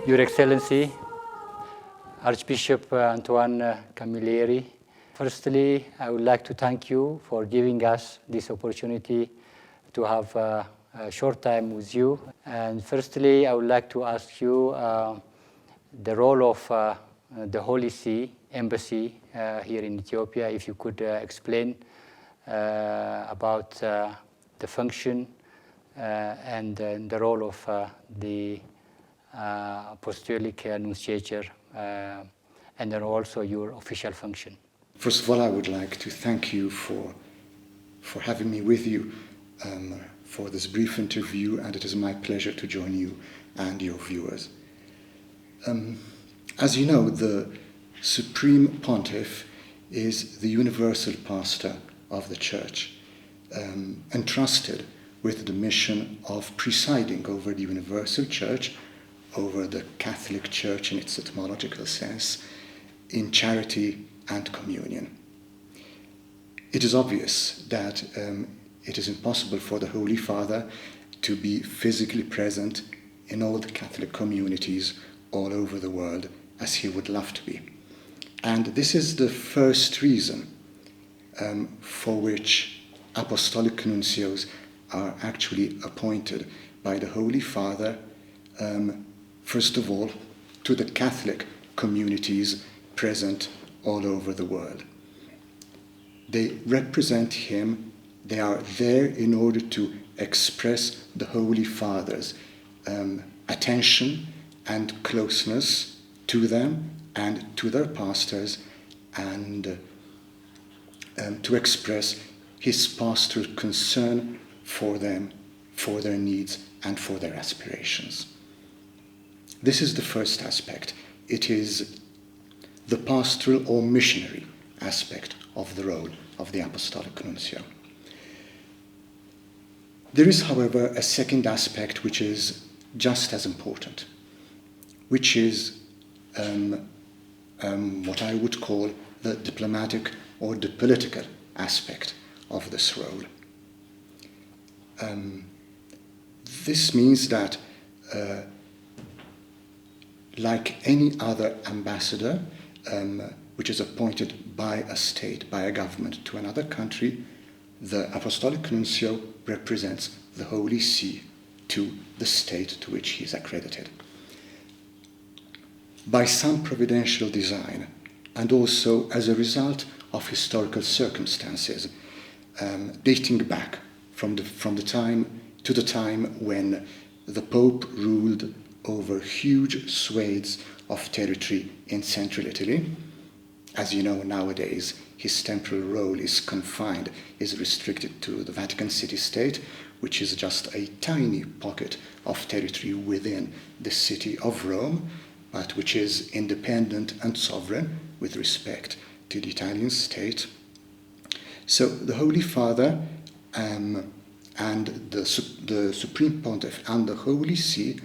Your Excellency, Archbishop Antoine Camilleri. Firstly, I would like to thank you for giving us this opportunity to have a short time with you. And firstly, I would like to ask you the role of the Holy See Embassy here in Ethiopia, if you could explain about the function and the role of the Apostolic Nunciature and then also your official function. First of all, I would like to thank you for having me with you for this brief interview, and it is my pleasure to join you and your viewers. As you know, the Supreme Pontiff is the universal pastor of the Church, entrusted with the mission of presiding over the universal Church, over the Catholic Church in its etymological sense, in charity and communion. It is obvious that it is impossible for the Holy Father to be physically present in all the Catholic communities all over the world as he would love to be. And this is the first reason for which apostolic nuncios are actually appointed by the Holy Father, first of all, to the Catholic communities present all over the world. They represent him, they are there in order to express the Holy Father's attention and closeness to them and to their pastors, and to express his pastoral concern for them, for their needs, and for their aspirations. This is the first aspect. It is the pastoral or missionary aspect of the role of the Apostolic Nuncio. There is, however, a second aspect which is just as important, which is what I would call the diplomatic or the political aspect of this role. This means that like any other ambassador which is appointed by a state, by a government to another country, the Apostolic Nuncio represents the Holy See to the state to which he is accredited. By some providential design, and also as a result of historical circumstances, dating back from the time when the Pope ruled over huge swathes of territory in central Italy. As you know, nowadays his temporal role is confined, is restricted to the Vatican City-State, which is just a tiny pocket of territory within the city of Rome, but which is independent and sovereign with respect to the Italian state. So the Holy Father and the Supreme Pontiff and the Holy See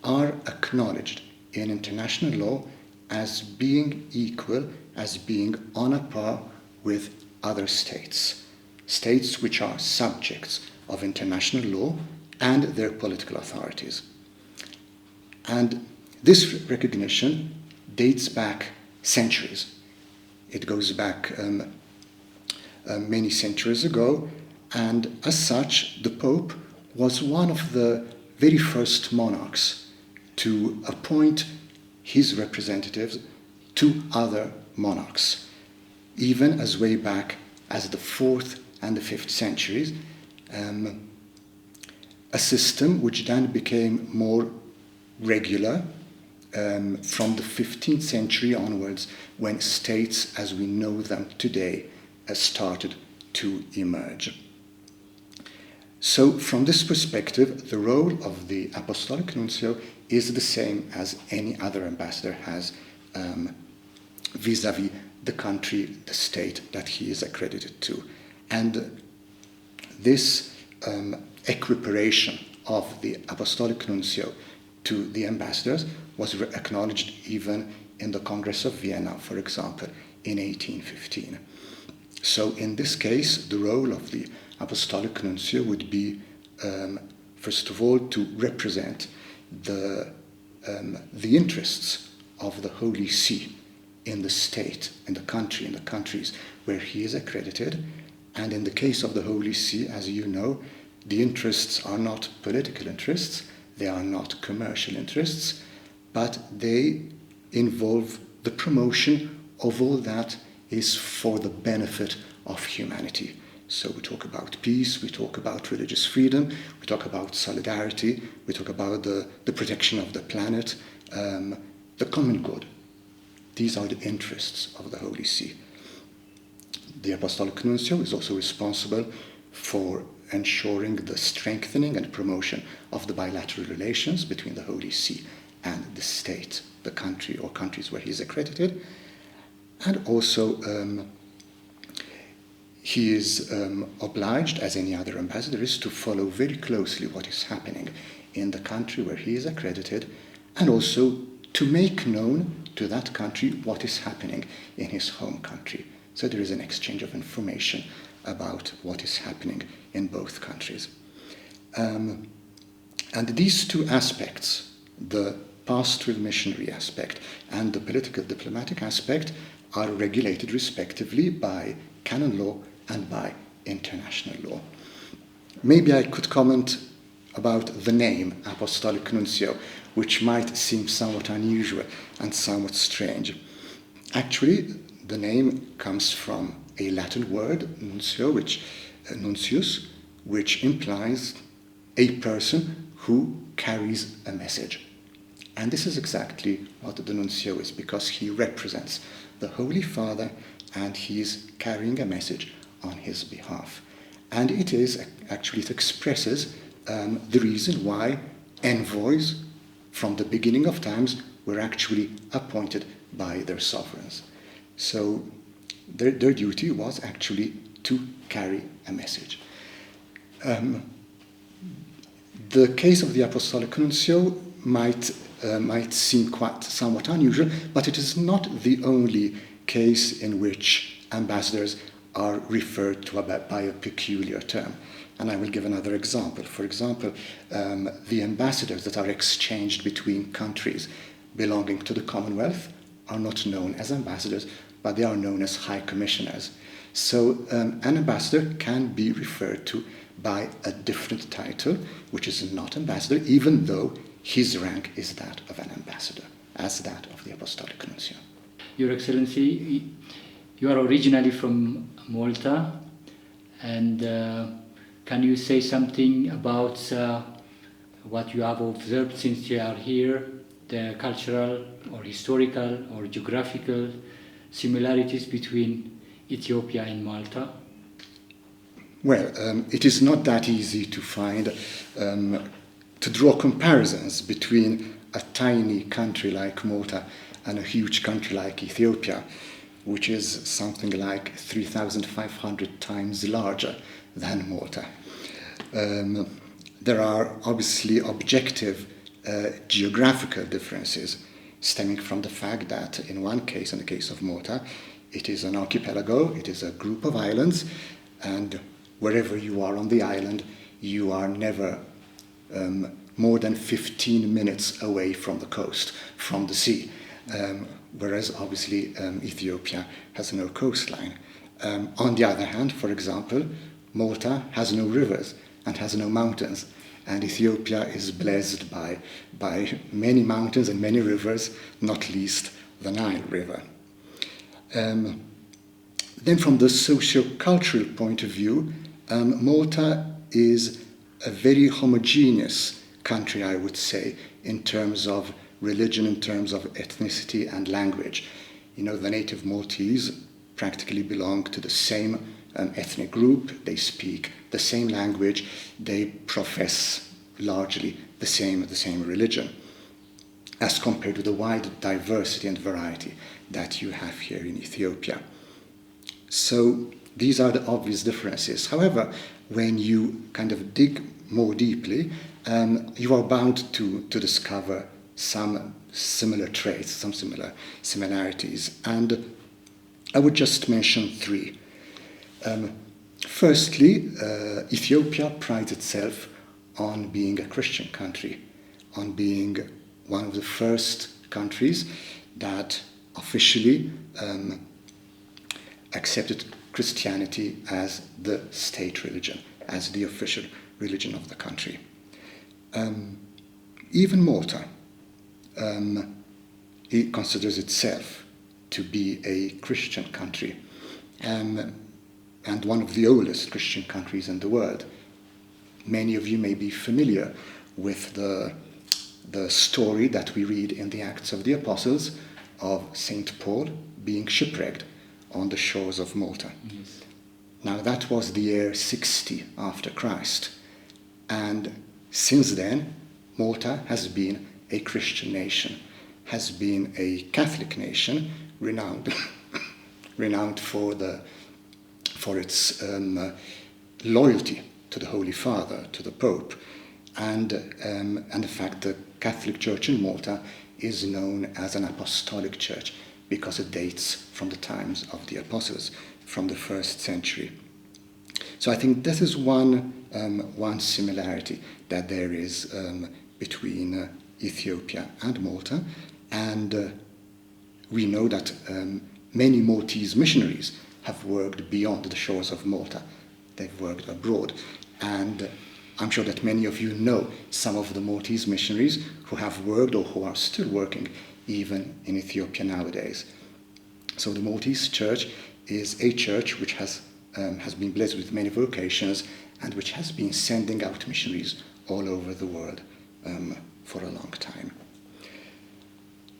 are acknowledged in international law as being equal, as being on a par with other states, states which are subjects of international law and their political authorities. And this recognition dates back centuries. It goes back many centuries ago, and as such, the Pope was one of the very first monarchs to appoint his representatives to other monarchs, even as way back as the 4th and the 5th centuries, a system which then became more regular from the 15th century onwards, when states as we know them today started to emerge. So from this perspective, the role of the Apostolic Nuncio is the same as any other ambassador has vis-à-vis the country, the state that he is accredited to. And this equiparation of the Apostolic Nuncio to the ambassadors was acknowledged even in the Congress of Vienna, for example, in 1815. So in this case, the role of the Apostolic Nuncio would be, first of all, to represent the the interests of the Holy See in the state, in the countries where he is accredited. And in the case of the Holy See, as you know, the interests are not political interests, they are not commercial interests, but they involve the promotion of all that is for the benefit of humanity. So we talk about peace, we talk about religious freedom, we talk about solidarity, we talk about the protection of the planet, the common good. These are the interests of the Holy See. The Apostolic Nuncio is also responsible for ensuring the strengthening and promotion of the bilateral relations between the Holy See and the state, the country or countries where he is accredited. And also he is obliged, as any other ambassador is, to follow very closely what is happening in the country where he is accredited, and also to make known to that country what is happening in his home country. So there is an exchange of information about what is happening in both countries. And these two aspects, the pastoral missionary aspect and the political diplomatic aspect, are regulated respectively by canon law and by international law. Maybe I could comment about the name Apostolic Nuncio, which might seem somewhat unusual and somewhat strange. Actually, the name comes from a Latin word, nuncio, nuncius, which implies a person who carries a message. And this is exactly what the nuncio is, because he represents the Holy Father and he is carrying a message on his behalf. And it expresses the reason why envoys from the beginning of times were actually appointed by their sovereigns. So their duty was actually to carry a message. The case of the Apostolic Nuncio might seem somewhat unusual, but it is not the only case in which ambassadors are referred to by a peculiar term. And I will give another example. For example, the ambassadors that are exchanged between countries belonging to the Commonwealth are not known as ambassadors, but they are known as high commissioners. So an ambassador can be referred to by a different title, which is not ambassador, even though his rank is that of an ambassador, as that of the Apostolic Nuncio. Your Excellency, you are originally from Malta, and can you say something about what you have observed since you are here, the cultural or historical or geographical similarities between Ethiopia and Malta? Well, it is not that easy to find, to draw comparisons between a tiny country like Malta and a huge country like Ethiopia, which is something like 3,500 times larger than Malta. There are obviously objective geographical differences stemming from the fact that in one case, in the case of Malta, it is an archipelago, it is a group of islands, and wherever you are on the island, you are never more than 15 minutes away from the coast, from the sea, whereas obviously Ethiopia has no coastline. On the other hand, for example, Malta has no rivers and has no mountains, and Ethiopia is blessed by many mountains and many rivers, not least the Nile River. Then from the socio-cultural point of view, Malta is a very homogeneous country, I would say, in terms of religion, in terms of ethnicity and language. You know, the native Maltese practically belong to the same ethnic group, they speak the same language, they profess largely the same religion, as compared to the wide diversity and variety that you have here in Ethiopia. So these are the obvious differences. However, when you kind of dig more deeply, you are bound to discover some similar traits, some similar similarities. And I would just mention three. Firstly, Ethiopia prides itself on being a Christian country, on being one of the first countries that officially accepted Christianity as the state religion, as the official religion of the country. Even Malta, it considers itself to be a Christian country, and one of the oldest Christian countries in the world. Many of you may be familiar with the story that we read in the Acts of the Apostles of St. Paul being shipwrecked on the shores of Malta. Yes. Now that was the year 60 after Christ, and since then Malta has been a Christian nation, has been a Catholic nation, renowned for its loyalty to the Holy Father, to the Pope, and the fact the Catholic Church in Malta is known as an Apostolic Church because it dates from the times of the Apostles, from the 1st century. So I think this is one similarity that there is between Ethiopia and Malta, and we know that many Maltese missionaries have worked beyond the shores of Malta. They've worked abroad, and I'm sure that many of you know some of the Maltese missionaries who have worked or who are still working even in Ethiopia nowadays. So the Maltese Church is a church which has been blessed with many vocations and which has been sending out missionaries all over the world for a long time.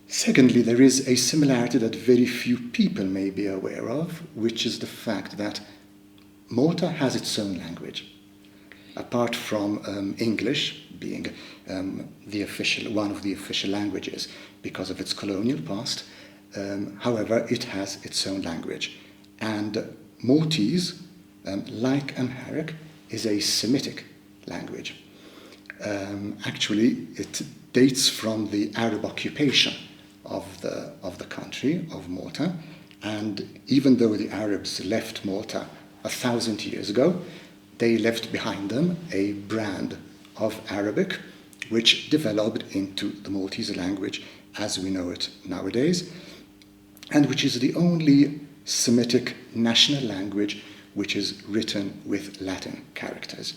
Secondly, there is a similarity that very few people may be aware of, which is the fact that Malta has its own language. Apart from English being one of the official languages because of its colonial past, however, it has its own language. And Maltese, like Amharic, is a Semitic language. Actually, it dates from the Arab occupation of the country, of Malta, and even though the Arabs left Malta 1,000 years ago, they left behind them a brand of Arabic which developed into the Maltese language as we know it nowadays, and which is the only Semitic national language which is written with Latin characters.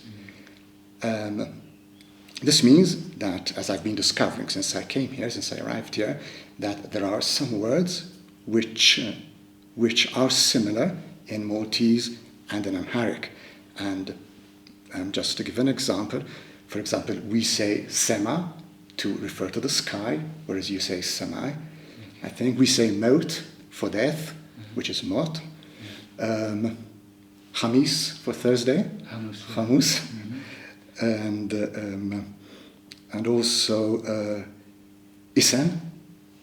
This means that, as I've been discovering since I came here, since I arrived here, that there are some words which are similar in Maltese and in Amharic. And just to give an example, for example, we say sema to refer to the sky, whereas you say samai. I think we say maut for death, which is mot. Hamis for Thursday, Hamus. And also Isen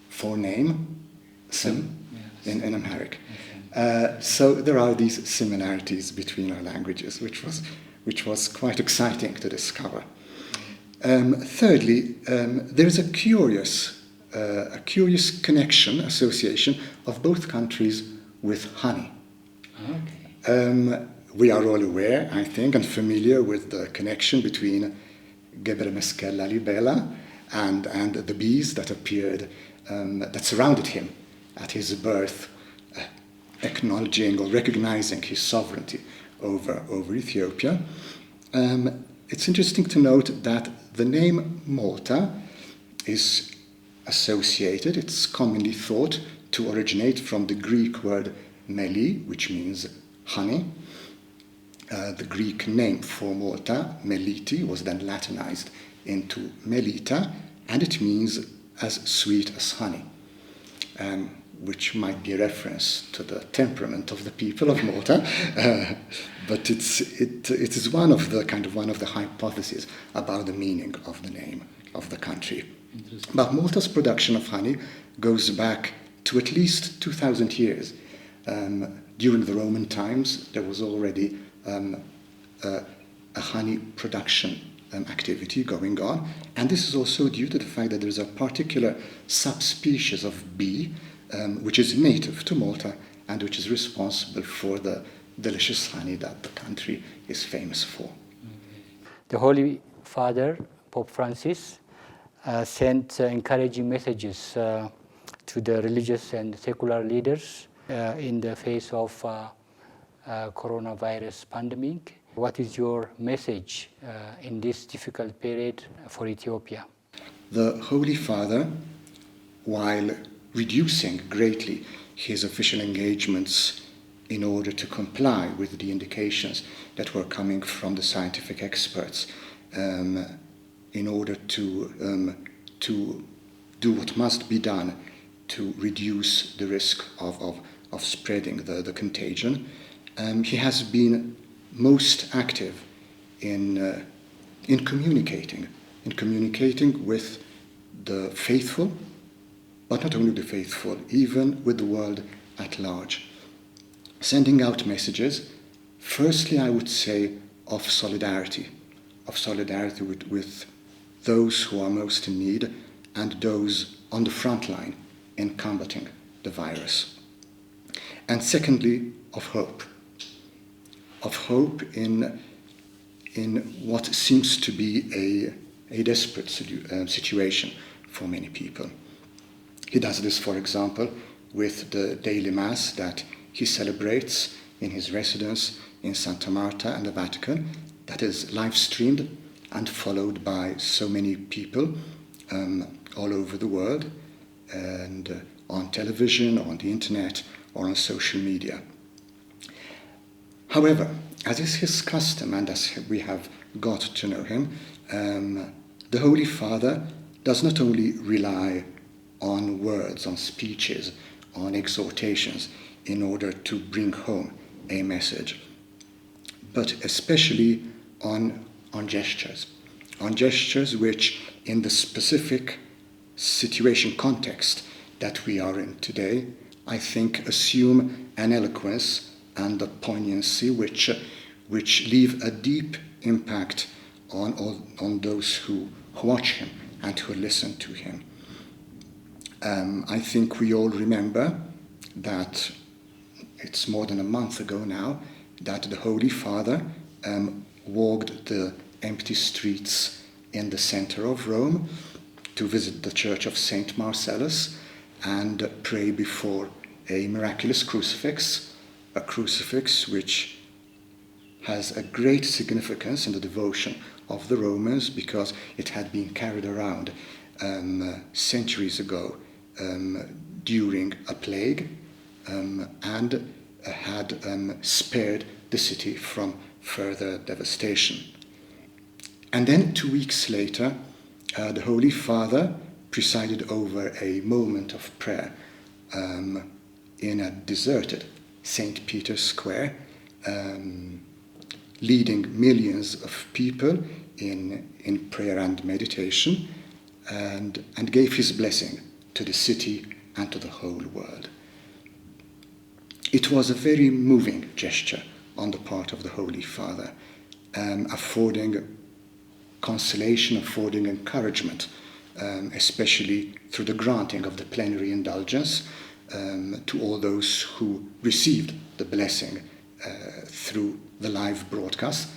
for name, Sim, in Amharic. So there are these similarities between our languages, which was quite exciting to discover. Thirdly, there is a curious connection, association of both countries with honey. Okay. We are all aware, I think, and familiar with the connection between Gebre Meskel Lalibela and the bees that appeared, that surrounded him at his birth, acknowledging or recognizing his sovereignty over Ethiopia. It's interesting to note that the name Malta is associated, it's commonly thought to originate from the Greek word meli, which means honey. The Greek name for Malta, Meliti, was then Latinized into Melita, and it means as sweet as honey, which might be a reference to the temperament of the people of Malta, but it is one of the hypotheses about the meaning of the name of the country. But Malta's production of honey goes back to at least 2,000 years. During the Roman times, there was already a honey production activity going on, and this is also due to the fact that there is a particular subspecies of bee which is native to Malta and which is responsible for the delicious honey that the country is famous for. The Holy Father, Pope Francis, sent encouraging messages to the religious and secular leaders in the face of coronavirus pandemic. What is your message in this difficult period for Ethiopia? The Holy Father, while reducing greatly his official engagements in order to comply with the indications that were coming from the scientific experts, in order to do what must be done to reduce the risk of spreading the contagion, he has been most active in communicating with the faithful, but not only the faithful, even with the world at large, sending out messages, firstly, I would say, of solidarity with those who are most in need and those on the front line in combating the virus. And secondly, of hope in what seems to be a desperate situation for many people. He does this, for example, with the daily Mass that he celebrates in his residence in Santa Marta and the Vatican, that is live-streamed and followed by so many people all over the world, and on television, on the internet, or on social media. However, as is his custom, and as we have got to know him, the Holy Father does not only rely on words, on speeches, on exhortations in order to bring home a message, but especially on gestures which, in the specific situation context that we are in today, I think assume an eloquence and a poignancy which leave a deep impact on those who watch him and who listen to him. I think we all remember that it's more than a month ago now that the Holy Father walked the empty streets in the center of Rome to visit the church of Saint Marcellus and pray before a miraculous crucifix, a crucifix which has a great significance in the devotion of the Romans because it had been carried around centuries ago during a plague and had spared the city from further devastation. And then 2 weeks later, the Holy Father presided over a moment of prayer in a deserted St. Peter's Square, leading millions of people in prayer and meditation, and gave his blessing to the city and to the whole world. It was a very moving gesture on the part of the Holy Father, affording consolation, affording encouragement, especially through the granting of the plenary indulgence to all those who received the blessing through the live broadcast,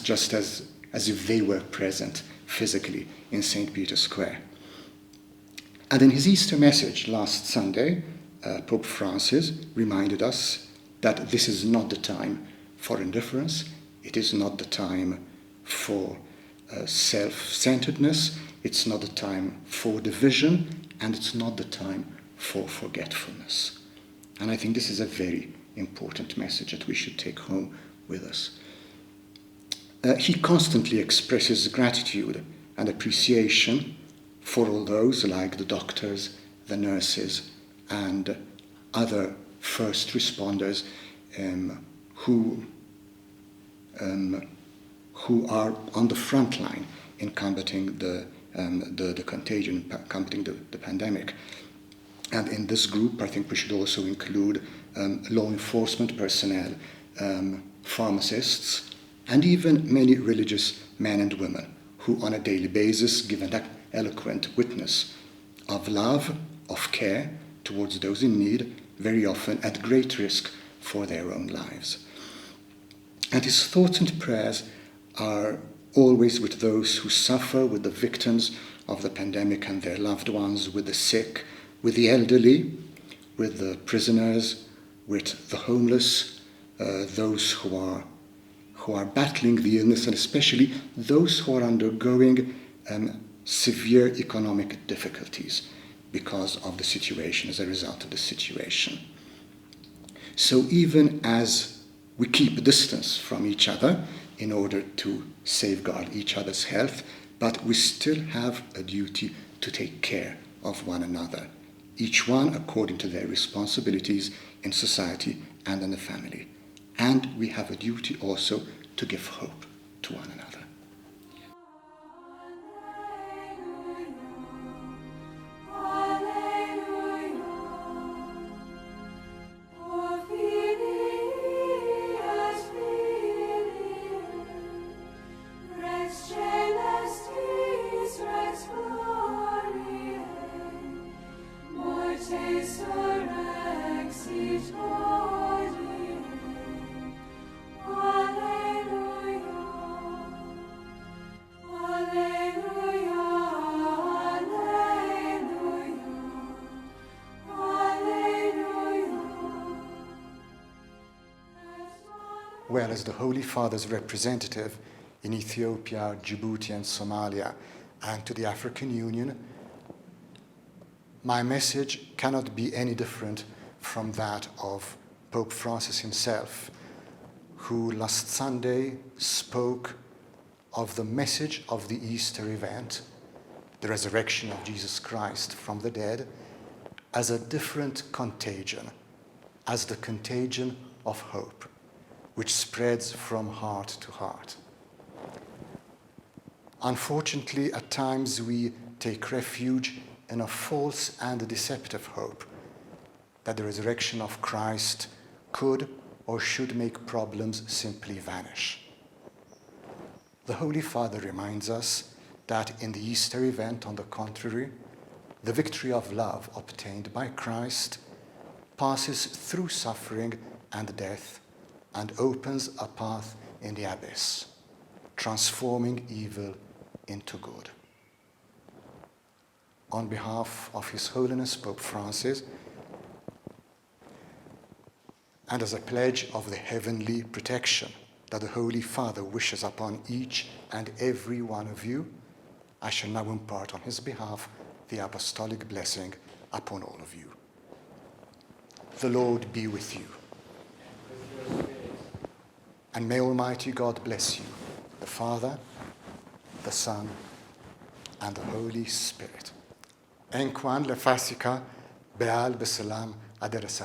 just as if they were present physically in St. Peter's Square. And in his Easter message last Sunday, Pope Francis reminded us that this is not the time for indifference, it is not the time for self-centeredness, it's not the time for division, and it's not the time for forgetfulness. And I think this is a very important message that we should take home with us. He constantly expresses gratitude and appreciation for all those, like the doctors, the nurses, and other first responders who are on the front line in combating the contagion, combating the pandemic. And in this group, I think we should also include law enforcement personnel, pharmacists, and even many religious men and women who on a daily basis give an eloquent witness of love, of care towards those in need, very often at great risk for their own lives. And his thoughts and prayers are always with those who suffer, with the victims of the pandemic and their loved ones, with the sick, with the elderly, with the prisoners, with the homeless, those who are battling the illness, and especially those who are undergoing severe economic difficulties because of the situation, as a result of the situation. So even as we keep a distance from each other in order to safeguard each other's health, but we still have a duty to take care of one another, each one according to their responsibilities in society and in the family. And we have a duty also to give hope to one another. Well, as the Holy Father's representative in Ethiopia, Djibouti and Somalia, and to the African Union, my message cannot be any different from that of Pope Francis himself, who last Sunday spoke of the message of the Easter event, the resurrection of Jesus Christ from the dead, as a different contagion, as the contagion of hope, which spreads from heart to heart. Unfortunately, at times we take refuge in a false and deceptive hope that the resurrection of Christ could or should make problems simply vanish. The Holy Father reminds us that in the Easter event, on the contrary, the victory of love obtained by Christ passes through suffering and death and opens a path in the abyss, transforming evil into good. On behalf of His Holiness Pope Francis, and as a pledge of the heavenly protection that the Holy Father wishes upon each and every one of you, I shall now impart on his behalf the Apostolic Blessing upon all of you. The Lord be with you. And may Almighty God bless you, the Father, the Son, and the Holy Spirit. Antoine, le Fasika, Beal Besalam, Addis.